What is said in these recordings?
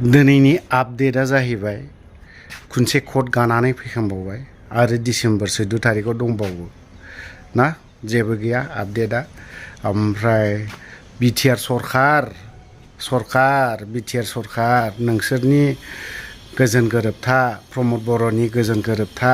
दिनैनि आपडेटआ जाहैबाय खनसे कट गानानै फैखांबावबाय आरो डिसेम्बर 14 थारिखआव दंबावो ना जेबो गैया आपडेटआ ओमफ्राय बिटिआर सरखार बिटिआर सरखार नोंसोरनि गोजोन गोरोबथा प्रमद बर'नि गोजोन गोरोबथा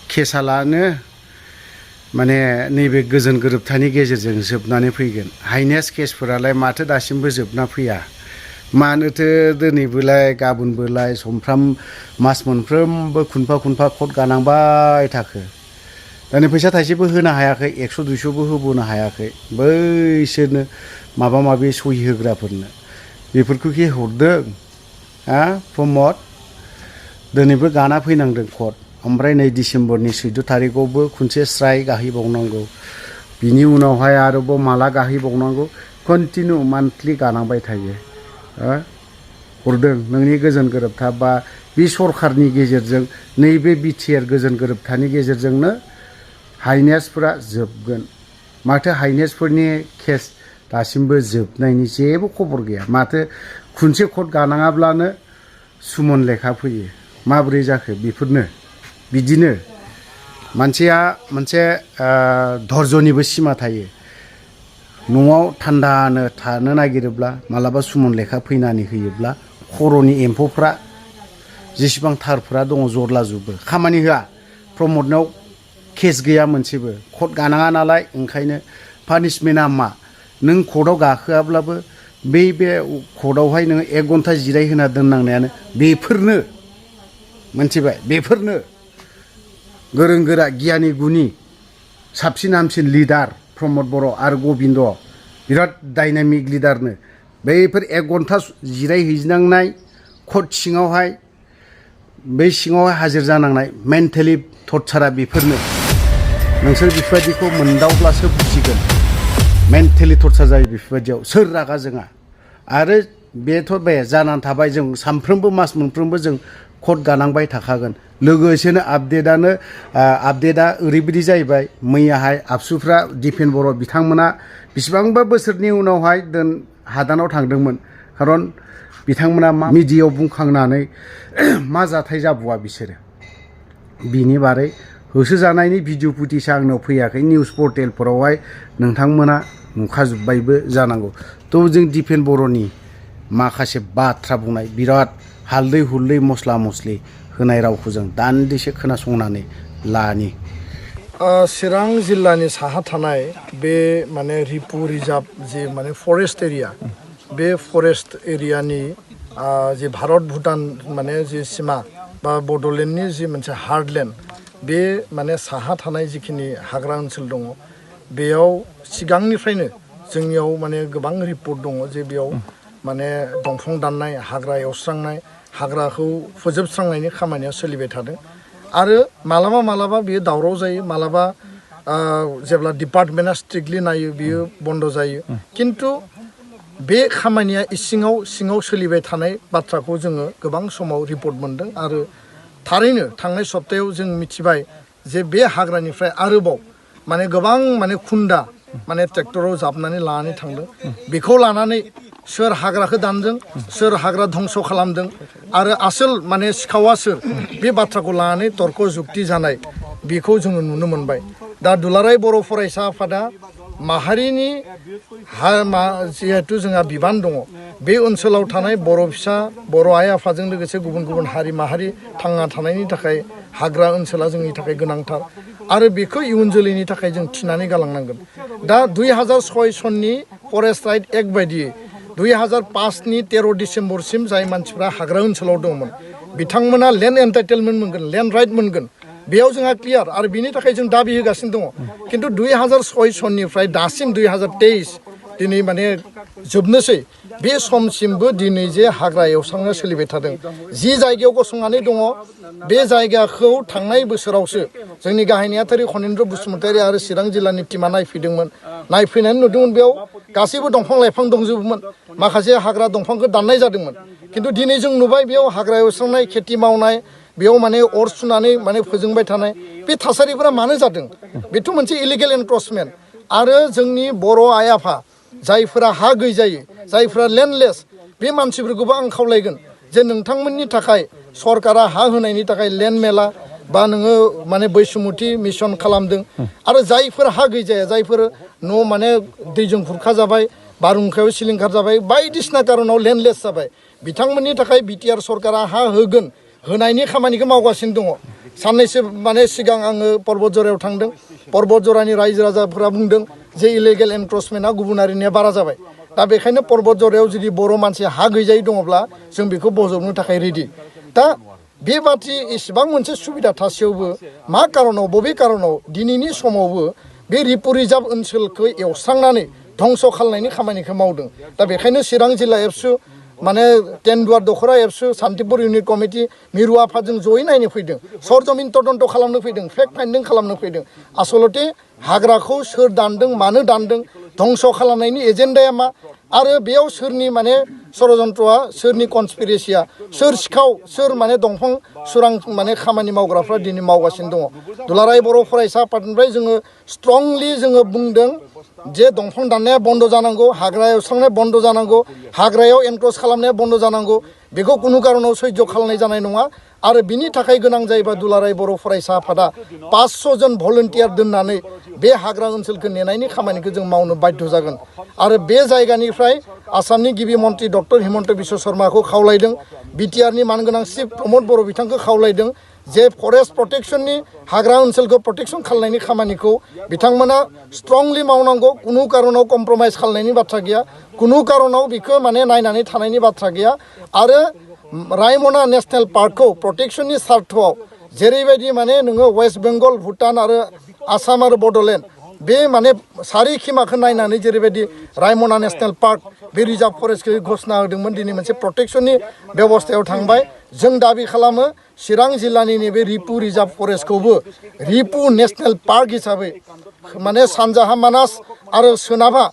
केसालानो माने नैबे गोजोन गोरोबथानि गेजेरजों जोबनानै फैगोन हाइनेस केसफोरालाय माथो दासिमबो जोबना फैया मानोथो दिनैबोलाय गाबोनबोलाय मास मोनफ्रोमबो खुनफा कट गानांबाय थाखो दानि फैसा थाइसेबो होनो हायाखै 100-200बो होबोनो हायाखै बैसोरनो माबा माबि सहि होग्राफोरनो बेफोरखौ कि हरदों प्रमद दिनैबो गाना फैनांदों कट ओमफ्राय नै डिसेम्बरनि 14 थारिखआवबो खनसे स्राय गाहैबावनांगौ बिनि उनावहाय आरोबाव माला गाहैबावनांगौ कन्टिनिउ मान्थलि गानांबाय थायो हरदों नोंनि गोजोन गोरोबथा बा बे सरखारनि गेजेरजों नैबे बिटिआर गोजोन गोरोबथानि गेजेरजोंनो हाइनेसफोरा जोबगोन माथो हाइनेसफोरनि केस दासिमबो जोबनायनि जेबो खबर गैया माथो खनसे कट गानाङाब्लानो सुमन लेखा फैयो माबोरै जाखो बेफोरनो बिदिनो मानसिया मोनसे धर्जनिबो सिमा थायो न'आव थान्दानो थानो नागिरोब्ला मालाबा सुमन लेखा फैनानै होयोब्ला खर'नि एम्फौफ्रा जेसेबां थारफोरा दङ जरलाजोबो खामानि होआ प्रमदनाव केस गैया मोनसेबो कट गानाङा नालाय ओंखायनो पानिशमेन्टआ मा नों कटआव गाखोआब्लाबो बे कटआवहाय नोङो 1 घन्टा जिरायहोना दोननांनायानो बेफोरनो मोनथिबाय बेफोरनो गोरों गोरा गियानि गुनि साबसिन हामसिन लिडार प्रमद बर' आरो गबिन्द बिराद डाइनामिक लिडारनो बैफोर 1 घन्टा जिरायहैनांनाय कट सिङावहाय बै सिङावहाय हाजिर जानांनाय मेन्टेलि टर्चारा बेफोरनो नोंसोर बेफोरबायदिखौ मोनदावब्लासो बुजिगोन मेन्टेलि टर्चार जायो बेफोरबायदियाव सोर रागा जोङा आरो बेथ' बे जानानै थाबाय जों सानफ्रोमबो मास मोनफ्रोमबो जों कट गानांबाय थाखागोन लोगोसेनो आपडेटआ ओरैबायदि जाहैबाय मैयाहाय आबसुफ्रा दिपेन बर' बिथांमोना बिसिबांबा बोसोरनि उनावहाय हादानाव थांदोंमोन खारन बिथांमोना मा मिडियायाव बुंखांनानै मा जाथाय जाबोआ बिसोरो बिनि बारै होसोजानायनि भिडिअ फुटेजआ आंनाव फैयाखै निउस पर्टेलफोरावहाय नोंथांमोना नुखाजोब्बायबो जानांगौ थ' जों दिपेन बर'नि माखासे बाथ्रा बुंनाय बिराद हालदै हुलदै मस्ला मस्लि होनाय रावखौ जों दान्दिसे खोनासंनानै लानि चिरां जिल्लानि साहा थानाय बे माने रिपु रिजार्भ जे माने फरेस्ट एरिया बे फरेस्ट एरियानि जे भारत भुटान माने जे सिमा बा बड'लेण्डनि जि मोनसे हार्डलेण्ड बे माने साहा थानाय जिखिनि हाग्रा ओनसोल दङ बेयाव सिगांनिफ्रायनो जोंनियाव माने गोबां रिपर्ट दङ जे बेयाव माने दंफां दाननाय हाग्रा एवस्रांनाय हाग्राखौ फोजोबस्रांनायनि खामानिया सोलिबाय थादों आरो मालाबा बेयो दावराव जायो मालाबा जेब्ला डिपार्टमेन्टआ स्ट्रिक्टलि नायो बियो बन्द जायो किन्तु बे खामानिया सिङाव सोलिबाय थानाय बाथ्राखौ जोङो गोबां समाव रिपर्ट मोन्दों आरो थारैनो थांनाय सप्तायाव जों मिथिबाय जे बे हाग्रानिफ्राय आरोबाव माने गोबां माने खुन्दा माने ट्रेक्टराव जाबनानै लानानै थांदों बेखौ लानानै सोर हाग्राखौ दानदों सोर हाग्रा धंस खालामदों आरो आसोल माने सिखावा सोर बे बाथ्राखौ लानानै तर्क जुक्ति जानाय बेखौ जोङो नुनो मोनबाय दा दुलाराय बर' फरायसा आफादा माहारिनि जिहेतु जोंहा बिबान दङ बे ओनसोलाव थानाय बर' फिसा बर' आइ आफाजों लोगोसे गुबुन हारि माहारि थांना थानायनि थाखाय हाग्रा ओनसोला जोंनि थाखाय गोनांथार आरो बेखौ इयुन जोलैनि थाखाय जों थिनानै गालांनांगोन दा 2006 सननि फरेस्ट राइट एक्ट बायदियै 2005नि 13 डिसेम्बरसिम जाय मानसिफ्रा हाग्रा ओनसोलाव दंमोन बिथांमोना लेन्ड एन्टाइटेलमेन्ट मोनगोन लेन्ड राइट मोनगोन बेयाव जोंहा क्लियार आरो बिनि थाखाय जों दाबि होगासिनो दङ किन्तु 2006 सननिफ्राय दासिम 2023 दिनै माने जोबनोसै बे समसिमबो दिनै जे हाग्रा एवस्रांनाया सोलिबाय थादों जि जायगायाव गसंनानै दङ बे जायगाखौ थांनाय बोसोरावसो जोंनि गाहाय नेहाथारि खनेन्द्र बसुमतारी आरो चिरां जिल्लानि टिमा नायफैदोंमोन नायफैनानै नुदोंमोन बेयाव गासैबो दंफां लाइफां दंजोबोमोन माखासे हाग्रा दंफांखौ दाननाय जादोंमोन किन्तु दिनै जों नुबाय बेयाव हाग्रा एवस्रांनाय खेथि मावनाय बेयाव माने अर सुनानै माने फोजोंबाय थानाय बे थासारिफोरा मानो जादों बेथ' मोनसे इलिगेल एनक्रचमेन्ट आरो जोंनि बर' आइ आफा जायफोरा हा गैजायै जायफोरा लेन्डलेस बे मानसिफोरखौबो आं खावलायगोन जे नोंथांमोननि थाखाय सरकारा हा होनायनि थाखाय लेन्ड मेला बा नोङो माने बैसुमुथि मिशन खालामदों आरो जायफोर हा गैजाया जायफोर न' माने दैजों खुरखा जाबाय बारहुंखायाव सिलिंखार जाबाय बायदिसिना कारनाव लेन्डलेस जाबाय बिथांमोननि थाखाय बिटिआर सरकारा हा होगोन होनायनि खामानिखौ मावगासिनो दङ साननैसो माने सिगां आङो पर्बतजरायाव थांदों पर्बतजरानि रायजो राजाफोरा बुंदों जे इलिगेल एनक्रचमेन्टआ गुबुनारिनिया बारा जाबाय दा बेखायनो पर्बतजरायाव जुदि बर' मानसि हा गैजायै दङब्ला जों बेखौ बजबनो थाखाय रेडि दा बेबादि इसेबां मोनसे सुबिदा थासेयावबो मा कारनाव बबे कारनाव दिनैनि समावबो बे रिपु रिजार्भ ओनसोलखौ एवस्रांनानै धंस' खालामनायनि खामानिखौ मावदों दा बेखायनो चिरां जिल्ला एबसु माने टेनदुवार दखरा एबसु सान्तिपुर इउनिट कमिटि मिरु आफादजों जयै नायनो फैदों सरजमिन तदन्त खालामनो फैदों फेक्ट फाइन्डिं खालामनो फैदों आसलते हाग्राखौ सोर दानदों मानो दानदों धंस' खालामनायनि एजेन्डाया मा आरो बेयाव सोरनि माने षड़यन्त्रआ सोरनि कनस्पिरेसिया सोर सिखाव सोर माने दंफां सुरां माने खामानि मावग्राफ्रा दिनै मावगासिनो दङ दुलाराय बर' फरायसा आफादनिफ्राय जोङो स्ट्रंलि जोङो बुंदों जे दंफां दाननाया बन्द जानांगौ हाग्रा एवस्रांनाया बन्द जानांगौ हाग्रायाव एनक्रच खालामनाया बन्द जानांगौ बेखौ कुनु कारनाव सैज' खालामनाय जानाय नङा आरो बिनि थाखाय गोनां जायोबा दुलाराय बर' फरायसा आफादा 500 जन भलन्टियार दोननानै बे हाग्रा ओनसोलखौ नेनायनि खामानिखौ जों मावनो बाध्य जागोन आरो बे जायगानिफ्राय आसामनि गिबि मन्त्रि डक्टर हिमन्त बिश्व शर्माखौ खावलायदों बिटिआरनि मानगोनां चिफ प्रमद बर' बिथांखौ खावलायदों जे फरेस्ट प्रटेक्शननि हाग्रा ओनसोलखौ प्रटेक्शन खालामनायनि खामानिखौ बिथांमोना स्ट्रंलि मावनांगौ कुनु कारनाव कम्प्रमाइज खालामनायनि बाथ्रा गैया कुनु कारनाव बिखौ माने नायनानै थानायनि बाथ्रा गैया आरो रायमना नेशनेल पार्कखौ प्रटेक्शननि सार्थआव जेरैबायदि माने नोङो वेस्ट बेंगल भुटान आरो आसाम आरो बड'लेण्ड बे माने सारिखिमाखौ नायनानै जेरैबायदि रायमना नेशनेल पार्क बे रिजार्भ फरेस्टखौ घोषणा होदोंमोन दिनै मोनसे प्रटेक्शननि बेबस्थायाव थांबाय जों दाबि खालामो चिरां जिल्लानि नैबे रिपु रिजार्भ फरेस्टखौबो रिपु नेशनेल पार्क हिसाबै माने सानजाहा मानास आरो सोनाबहा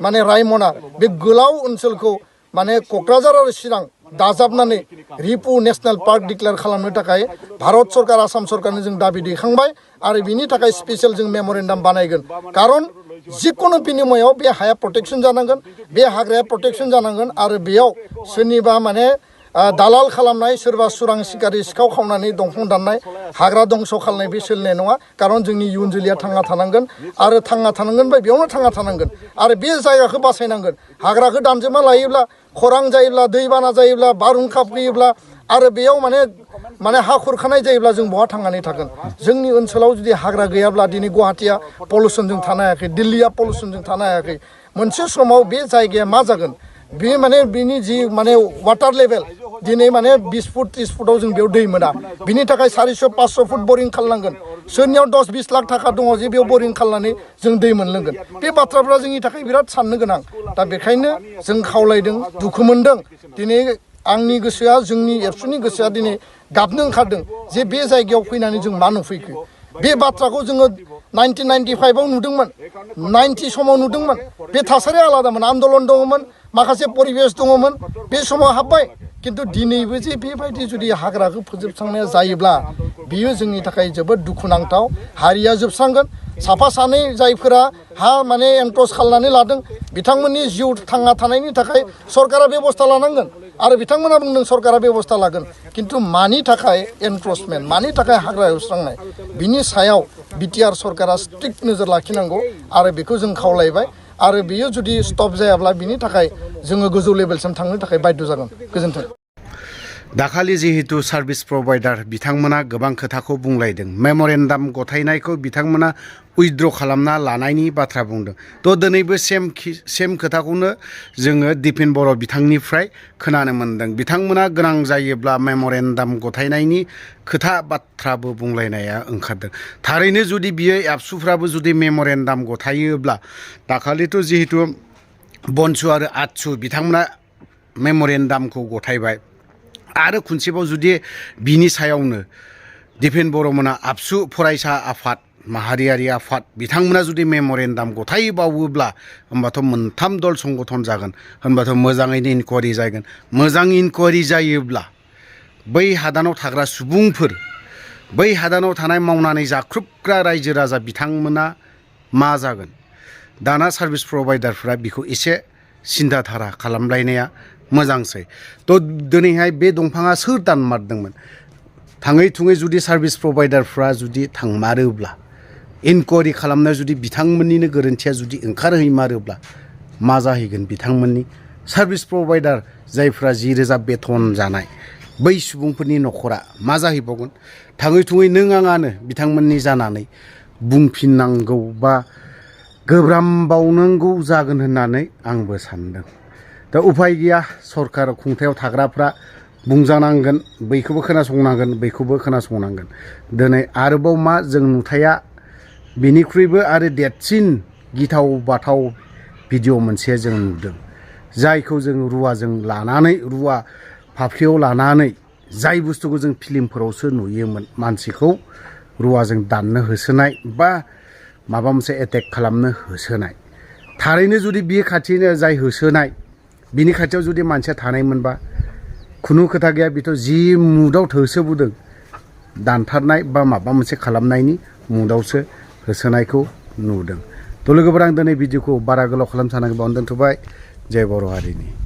माने रायमना बे गोलाव ओनसोलखौ माने क'क्राझार आरो चिरां दाजाबनानै रिपु नेशनेल पार्क डिक्लेयार खालामनो थाखाय भारत सरकार आसाम सरकारनो जों दाबि दैखांबाय आरो बिनि थाखाय स्पेसियेल जों मेम'रेन्डाम बानायगोन कारन जिकुनु बिनिमयाव बे हाया प्रटेक्शन जानांगोन बे हाग्राया प्रटेक्शन जानांगोन आरो बेयाव सोरनिबा माने दालाल खालामनाय सोरबा सुरां सिखारि सिखाव खावनानै दंफां दाननाय हाग्रा दंस' खालामनाय बे सोलिनाय नङा कारन जोंनि इयुन जोलैया थांना थानांगोन आरो थांना थानांगोन बा बेयावनो थांना थानांगोन आरो बे जायगाखौ बासायनांगोन हाग्राखौ दानजोबना लायोब्ला खरां जायोब्ला दैबाना जायोब्ला बारहुंखा फैयोब्ला आरो बेयाव माने हा खुरखानाय जायोब्ला जों बहा थांनानै थागोन जोंनि ओनसोलाव जुदि हाग्रा गैयाब्ला दिनै गुवाहाटिया पलिउसनजों थानो हायाखै दिल्लीया पलिउसनजों थानो हायाखै मोनसे समाव बे जायगाया मा जागोन बे माने बिनि जि माने वाटार लेभेल दिनै माने 20 फुट 30 फुटाव जों बेयाव दै मोना बिनि थाखाय 400-500 फुट बरिं खालामनांगोन सोरनियाव 10-20 लाख थाखा दङ जे बेयाव बरिं खालामनानै जों दै मोनलोंगोन बे बाथ्राफ्रा जोंनि थाखाय बिराद साननो गोनां दा बेखायनो जों खावलायदों दुखु मोनदों दिनै आंनि गोसोआ जोंनि एबसुनि गोसोआ दिनै गाबनो ओंखारदों जे बे जायगायाव फैनानै जों मा नुफैखो बे बाथ्राखौ जोङो 1995 आव नुदोंमोन 90 समाव नुदोंमोन बे थासारिया आलादामोन आन्दलन दङमोन माखासे परिबेस दङमोन बे समाव हाबबाय किन्तु दिनैबो जे बेबायदि जुदि हाग्राखौ फोजोबस्रांनाया जायोब्ला बियो जोंनि थाखाय जोबोद दुखुनांथाव हारिया जोबस्रांगोन साफा सानै जायफोरा हा माने एनक्रच खालामनानै लादों बिथांमोननि जिउ थांना थानायनि थाखाय सरकारा बेबस्था लानांगोन आरो बिथांमोना बुंदों सरकारा बेबस्था लागोन किन्तु मानि थाखाय एनक्रचमेन्ट मानि थाखाय हाग्रा एवस्रांनाय बिनि सायाव बिटिआर सरकारा स्ट्रिक्ट नोजोर लाखिनांगौ आरो बेखौ जों खावलायबाय आरो बियो जुदि स्टप जायाब्ला बिनि थाखाय जोङो गोजौ लेभेलसिम थांनो थाखाय बाध्य जागोन गोजोन्थों दाखालि जिहेतु सार्भिस प्रभाइडार बिथांमोना गोबां खोथाखौ बुंलायदों मेम'रेन्डाम गथायनायखौ बिथांमोना उइथड्र खालामना लानायनि बाथ्रा बुंदों थ' दिनैबो सेम खोथाखौनो जोङो दिपेन बर' बिथांनिफ्राय खोनानो मोन्दों बिथांमोना गोनां जायोब्ला मेम'रेन्डाम गथायनायनि खोथा बाथ्राबो बुंलायनाया ओंखारदों थारैनो जुदि बियो एबसुफ्राबो जुदि मेम'रेन्डाम गथायोब्ला दाखालिथ' जिहेतु बनसु आरो आतसु बिथांमोना मेम'रेन्डामखौ गथायबाय आरो खनसेबाव जुदि बिनि सायावनो दिपेन बर'मोना आबसु फरायसा आफाद माहारियारि आफाद बिथांमोना जुदि मेम'रेन्डाम गथायबावोब्ला होनबाथ' मोनथाम दल संगठन जागोन होनबाथ' मोजाङैनो इनकुवारि जागोन मोजां इनकुवारि जायोब्ला बै हादानाव थाग्रा सुबुंफोर बै हादानाव थानाय मावनानै जाख्रुबग्रा रायजो राजा बिथांमोना मा जागोन दाना सार्भिस प्रभाइडारफ्रा बिखौ एसे सिन्था धारा खालामलायनाया मोजांसै थ' दिनैहाय बे दंफाङा सोर दानमारदोंमोन थाङै थुङै जुदि सार्भिस प्रभाइडारफ्रा जुदि थांमारोब्ला इनकुवारि खालामनायाव जुदि बिथांमोननिनो गोरोन्थिया जुदि ओंखारहैमारोब्ला मा जाहैगोन बिथांमोननि सार्भिस प्रभाइडार जायफ्रा 10,000 बेथन जानाय बै सुबुंफोरनि न'खरा मा जाहैबावगोन थाङै थुङै नों आङानो बिथांमोननि जानानै बुंफिननांगौ बा गोब्रामबावनांगौ जागोन होननानै आंबो सानदों दा उफाय गैया सरकार खुंथायाव थाग्राफ्रा बुंजानांगोन बैखौबो खोनासंनांगोन बैखौबो खोनासंनांगोन दिनै आरोबाव मा जों नुथाया बिनिख्रुइबो आरो देरसिन गिथाव बाथाव भिडिअ मोनसे जों नुदों जायखौ जों रुवाजों लानानै रुवा फाफ्लियाव लानानै जाय बुस्थुखौ जों फिल्मफोरावसो नुयोमोन मानसिखौ रुवाजों दाननो होसोनाय बा माबा मोनसे एटेक खालामनो होसोनाय थारैनो जुदि बे खाथिनो जाय होसोनाय बिनि खाथियाव जुदि मानसिया थानायमोनबा खुनु खोथा गैया बेथ' जि मुदाव होसोबोदों दानथारनाय बा माबा मोनसे खालामनायनि मुदावसो होसोनायखौ नुदों थ' लोगोफोर आं दिनै भिडिअखौ बारा गोलाव खालामनो सानाखै बावनो दोनथ'बाय जय बर' हारिनि